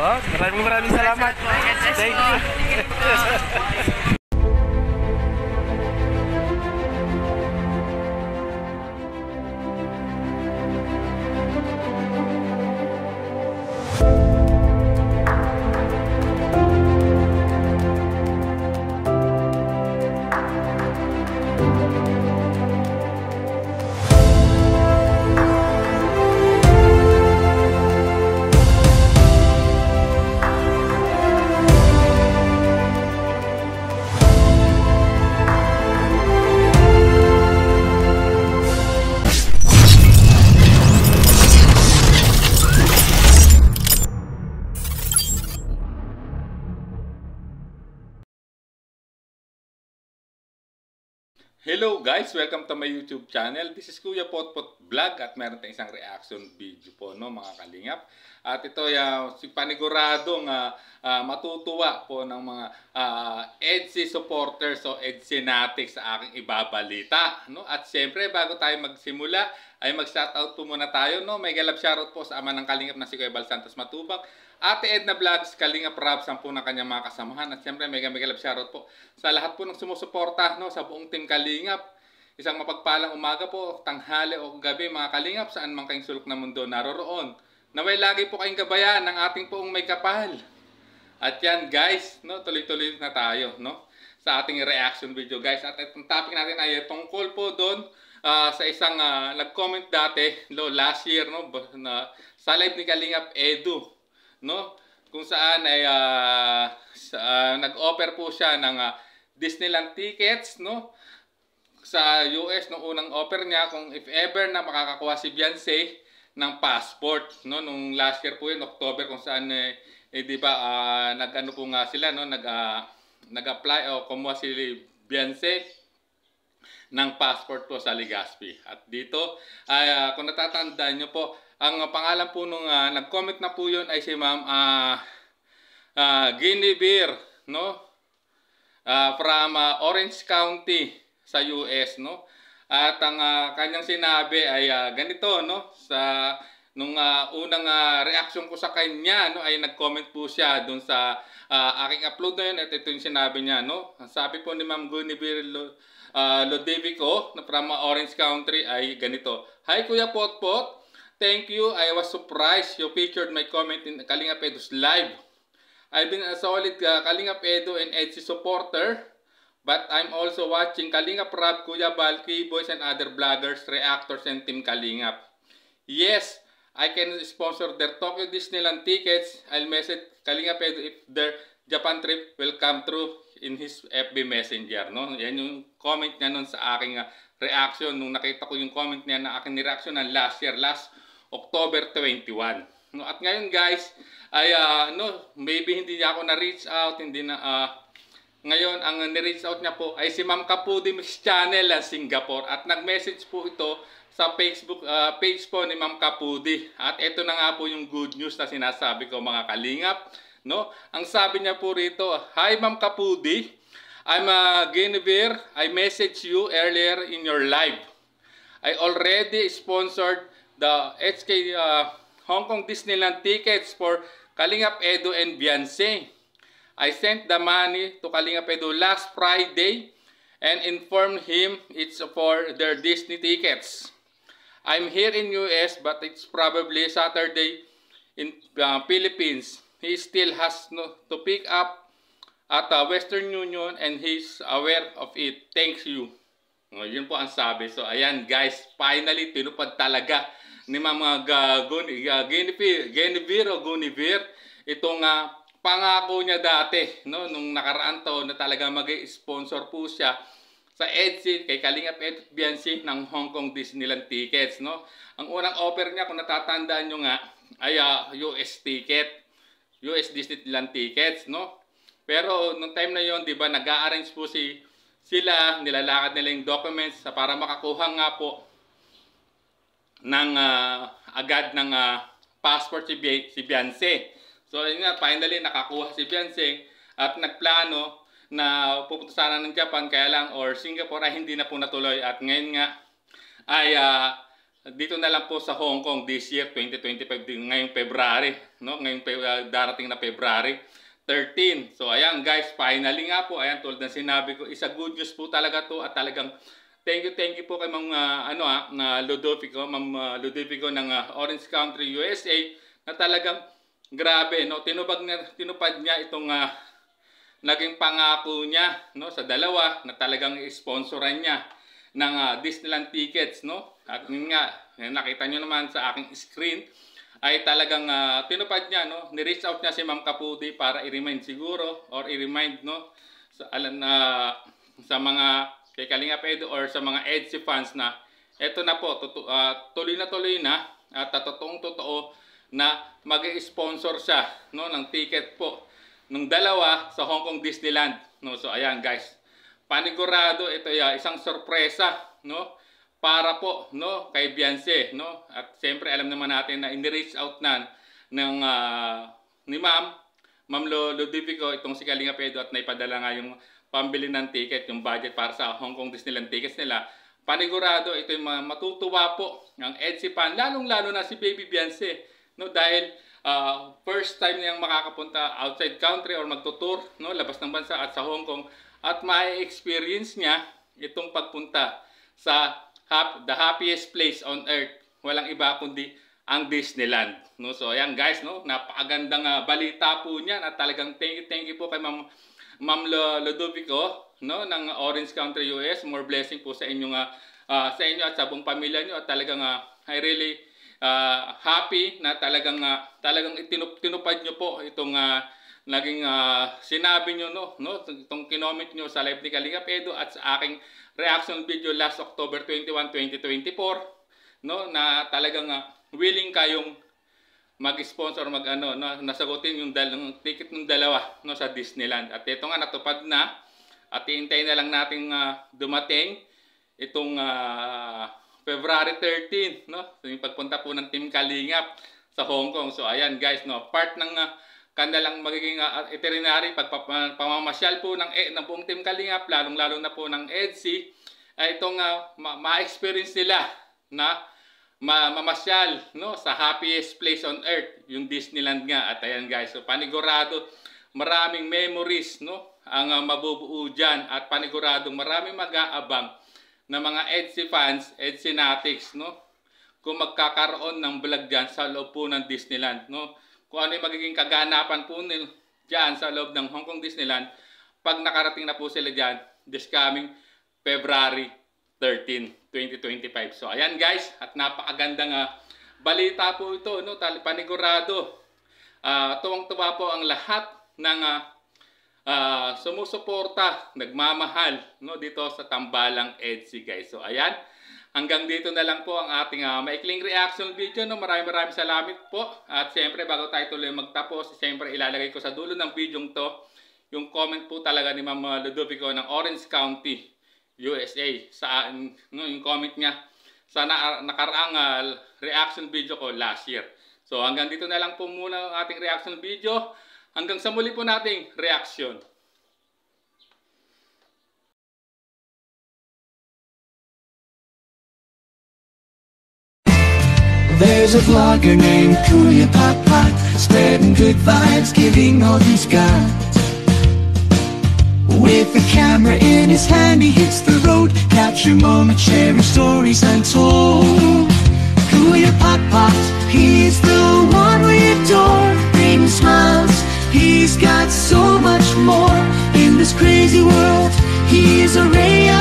Yun, maraming salamat. Thank you. Hello guys! Welcome to my YouTube channel. This is Kuya Potpot Vlog at meron tayong isang reaction video po, no, mga kalingap. At ito si paniguradong matutuwa po ng mga EDSI supporters o EDSI Natics sa aking ibabalita, no? At siyempre bago tayo magsimula ay mag-shoutout po muna tayo, no? May galab shoutout po sa ama ng kalingap na si Kuya Bal Santos Matubang, Ate Edna Vlogs, Kalingap Rob, 10 ng kanyang mga kasamahan. At siyempre, mega love shoutout po sa lahat po ng sumusuporta, no, sa buong team Kalingap. Isang mapagpalang umaga po, tanghali o gabi mga Kalingap, saan man kayong sulok na mundo naroroon. Naway lagi po kayong gabayan ng ating poong may kapal. At yan guys, no, tuloy-tuloy na tayo, no, sa ating reaction video guys. At itong topic natin ay tungkol po doon sa isang nag-comment dati, no, last year, no, sa live ni Kalingap Edu, no, kung saan ay nag-offer po siya ng Disneyland tickets, no, sa US nung unang offer niya, kung if ever na makakakuha si Beyonce ng passport, no, nung last year po yun, October, kung saan di ba nag-ano po nga sila, no, nag-apply o kumuha si Beyonce ng passport po sa Legazpi. At dito ay kung natatandaan nyo po, ang pangalan po nung nag-comment na po yun ay si Ma'am Guinevere, no? From Orange County sa US, no? At ang kanyang sinabi ay ganito, no? Sa nung unang reaction ko sa kanya, no, ay nag-comment po siya doon sa aking upload na yun, at ito yung sinabi niya, no? Sabi po ni Ma'am Guinevere Lodevico na from Orange County ay ganito: "Hi Kuya Potpot, thank you. I was surprised you featured my comment in Kalingap Edu's live. I've been a solid Kalingap Edu and EDSI supporter, but I'm also watching Kalingap Rob, Kuya Bal, K-Boys, and other vloggers, reactors, and Team Kalingap. Yes, I can sponsor their Tokyo Disneyland tickets. I'll message Kalingap Edu if their Japan trip will come through in his FB Messenger." No? Yan yung comment niya nun sa aking reaction nung nakita ko yung comment niya na aking reaction ng last year, last October 21. No, at ngayon guys ay no, maybe hindi niya ako na-reach out, hindi na ngayon ang ni-reach out niya po ay si Ma'am Kapudi Mix Channel Singapore, at nag-message po ito sa Facebook page po ni Ma'am Kapudi. At ito na nga po yung good news na sinasabi ko mga Kalingap, no? Ang sabi niya po rito: "Hi Ma'am Kapudi, I'm Guinevere. I messaged you earlier in your live. I already sponsored the HK Hong Kong Disneyland tickets for Kalingap Edu and Beyonce. I sent the money to Kalingap Edu last Friday and informed him it's for their Disney tickets. I'm here in US, but it's probably Saturday in Philippines. He still has to pick up at Western Union and he's aware of it. Thanks you." Yun po ang sabi. So ayan guys, finally tinupad talaga ni Ma'am Guinevere itong pangako niya dati, no, nung nakaraan taon na talaga mag-sponsor po siya sa EDSI kay Kalingap Edu at Beyonce ng Hong Kong Disneyland tickets, no. Ang unang offer niya, kung natatandaan nyo nga, ay US Disneyland tickets, no. Pero nung time na yon, di ba, nag-a-arrange po sila, nilalakad nila yung documents para makakuha nga po ng agad ng passport si Beyonce. So yun nga, finally nakakuha si Beyonce at nagplano na pupunta sana ng Japan, kaya lang, or Singapore, ay hindi na po natuloy. At ngayon nga ay dito na lang po sa Hong Kong this year 2025 din ngayong February, no? Ngayong darating na February 13. So ayan guys, finally nga po, ayan tulad ng sinabi ko, isa good news po talaga to at talagang thank you po kay Ma'am Ludovico, Ma'am Ludovico ng Orange County, USA na talagang grabe, no? Tinupad niya itong naging pangako niya, no, sa dalawa na talagang i-sponsoran niya ng Disneyland tickets, no? At yun nga, nakita niyo naman sa aking screen ay talagang tinupad niya, no? Ni-reach out niya si Ma'am Kapudi para i-remind siguro or i-remind, no, sa mga kay Kalingap Edu or sa mga EDSI fans na eto na po, tuloy na at totoong-totoo na mag-sponsor siya, no, ng ticket po ng dalawa sa Hong Kong Disneyland, no. So ayan guys, panigurado ito isang sorpresa, no, para po, no, kay Beyonce, no. At siyempre alam naman natin na in-reach out na ng ni Ma'am Ludovico itong si Kalingap Edu at naipadala nga yung pambili ng ticket, yung budget para sa Hong Kong Disneyland tickets nila. Panigurado ito yung matutuwa po ng EDSI fan, lalong-lalo na si Baby Beyonce, no, dahil first time niyang makakapunta outside country or magtutour, no, labas ng bansa at sa Hong Kong, at ma-experience niya itong pagpunta sa the happiest place on earth. Walang iba kundi ang Disneyland, no. So ayan guys, no, napakagandang balita po niyan at talagang thank you po kay Ma'am Ludovico, no, ng Orange County, US. More blessing po sa inyo sa inyo at sa buong pamilya niyo at talagang I really happy na talagang tinupad niyo po itong naging sinabi niyo, no, itong kinomment niyo sa live ni Kalingap Edu at sa aking reaction video last October 21, 2024, no, na talagang willing kayong mag-sponsor no, nasagutin yung ticket ng dalawa, no, sa Disneyland. At ito nga natupad na at iintay na lang nating dumating itong February 13, no, yung pagpunta po ng Team Kalingap sa Hong Kong. So ayan guys, no, part ng kanilang magiging itinerary pamamasyal po ng buong Team Kalingap, lalong-lalo na po ng EDSI, ay itong ma-experience nila na mamasyal, no, sa happiest place on earth, yung Disneyland nga. At ayan guys, so panigurado maraming memories, no, ang mabubuo dyan at paniguradong maraming mag-aabang na mga EDSI fans, EDSI Natics, no, kung magkakaroon ng vlog dyan sa loob po ng Disneyland, no, kung ano yung magiging kaganapan po dyan sa loob ng Hong Kong Disneyland pag nakarating na po sila dyan this coming February 13, 2025. So ayan guys, at napakagandang balita po ito, no, panigurado. Tuwang-tuwa po ang lahat ng sumusuporta, nagmamahal, no, dito sa tambalang EDSI guys. So ayan, hanggang dito na lang po ang ating maikling reaction video, no. Maraming salamat po. At siyempre bago tayo tuloy magtapos, siyempre ilalagay ko sa dulo ng video to yung comment po talaga ni Ma'am Ludovico ng Orange County, USA, no, yung comment niya sa nakaraang reaction video ko last year. So hanggang dito na lang po muna ang ating reaction video. Hanggang sa muli po nating reaction. There's a vlogger named Kuya Pot Pot, spreading good vibes, giving all he's got. With the camera in his hand, he hits the road, capture moments, sharing stories untold. Kuya Pot Pot, he's the one we adore, bringing smiles, he's got so much more. In this crazy world, he is a ray of